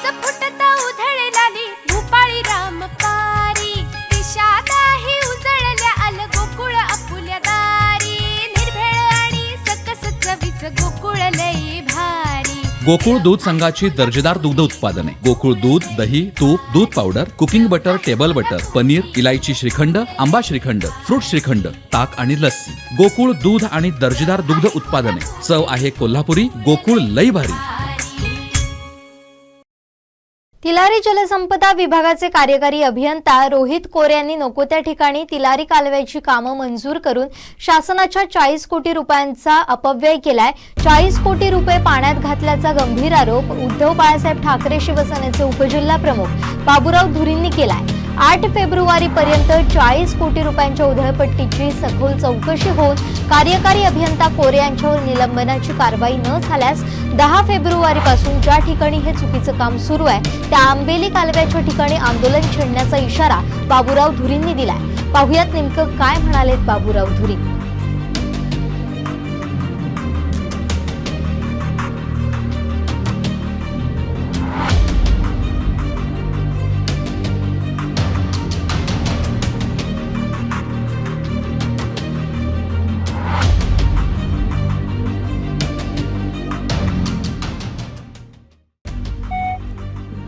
केस फुटता उधळलाली भूपाळी रामपारी दिशादाही उजळल्या आल गोकुळ आपुल्या दारी निर्भेळ आणि सकस चवीच गोकुळ लई भारी। गोकुळ दूध संघाची दर्जेदार दुग्ध उत्पादने गोकुळ दूध, दही, तूप, दूध powder, cooking butter, table butter, paneer, इलायची श्रीखंड, आंबा श्रीखंड, फ्रूट श्रीखंड, ताक आणि लस्सी। गोकुळ दूध आणि दर्जेदार दुग्ध उत्पादने, चव आहे कोल्हापुरी, गोकुळ लई भारी। तिलारी जलसंपदा विभागाचे कार्यकारी अभियंता रोहित कोरे यांनी नको त्या ठिकाणी तिलारी कालव्याची कामं मंजूर करून शासनाच्या 40 कोटी रुपयांचा अपव्यय केलाय। 40 कोटी रुपये पाण्यात घातल्याचा गंभीर आरोप उद्धव बाळासाहेब ठाकरे शिवसेनेचे उपजिल्हा प्रमुख बाबूराव धुरींनी केलाय। 8 फेब्रुवारीपर्यंत 40 कोटी रुपयांच्या उधळपट्टीची सखोल चौकशी होऊन कार्यकारी अभियंता कोरे यांच्यावर निलंबनाची कारवाई न झाल्यास 10 फेब्रुवारीपासून ज्या ठिकाणी हे चुकीचं काम सुरू आहे त्या आंबेली कालव्याच्या ठिकाणी आंदोलन छेडण्याचा इशारा बाबूराव धुरींनी दिलाय। पाहुयात नेमकं काय म्हणालेत बाबूराव धुरी।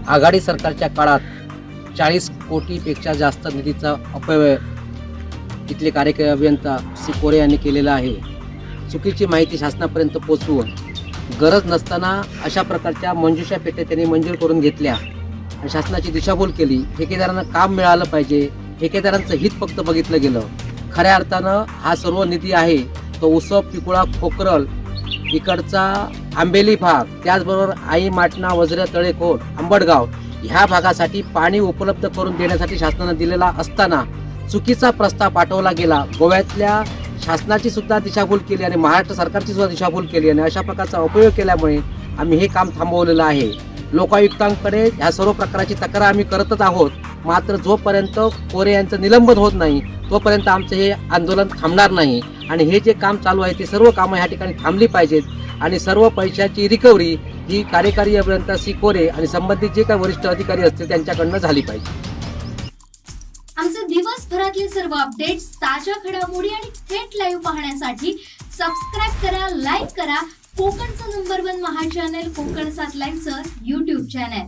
आघाडी सरकारच्या काळात 40 कोटीपेक्षा जास्त निधीचा अपव्यय इथले कार्यकारी अभियंता श्री कोरे यांनी केलेला आहे। चुकीची माहिती शासनापर्यंत पोहोचवून गरज नसताना अशा प्रकारच्या मंजुषा पेट्या त्यांनी मंजूर करून घेतल्या आणि शासनाची दिशाभूल केली। ठेकेदारांना काम मिळालं पाहिजे, ठेकेदारांचं हित फक्त बघितलं गेलं। खऱ्या अर्थानं हा सर्व निधी आहे तो उसप, पिकुळा, खोकरल इकडचा आंबेली भाग, त्याचबरोबर आई माटणा, वज्र, तळेकोट, अंबडगाव ह्या भागासाठी पाणी उपलब्ध करून देण्यासाठी शासनाने दिलेला असताना चुकीचा प्रस्ताव पाठवला गेला। गोव्यातल्या शासनाची सुद्धा दिशाभूल केली आणि महाराष्ट्र सरकारची सुद्धा दिशाभूल केली आणि अशा प्रकारचा अपयोग केल्यामुळे आम्ही हे काम थांबवलेलं आहे। लोकायुक्तांकडे ह्या सर्व प्रकारची तक्रार आम्ही करतच आहोत, मात्र जोपर्यंत कोरे यांचं निलंबन होत नाही तोपर्यंत आमचं हे आंदोलन थांबणार नाही आणि हे जे काम चालू आहे ते सर्व कामं ह्या ठिकाणी थांबली पाहिजेत आणि सर्व पैशाची रिकव्हरी ही कार्यकारी अभियंता श्री कोरे आणि संबंधित जे काही वरिष्ठ अधिकारी असतील त्यांच्याकडनं झाली पाहिजे। आमचे दिवसभरातले सर्व अपडेट्स, ताज्या घडामोडी आणि थेट लाईव्ह पाहण्यासाठी सबस्क्राईब करा, लाईक करा कोकणचं नंबर 1 महा चॅनल कोकण 7 लाईव्हचं YouTube चॅनल।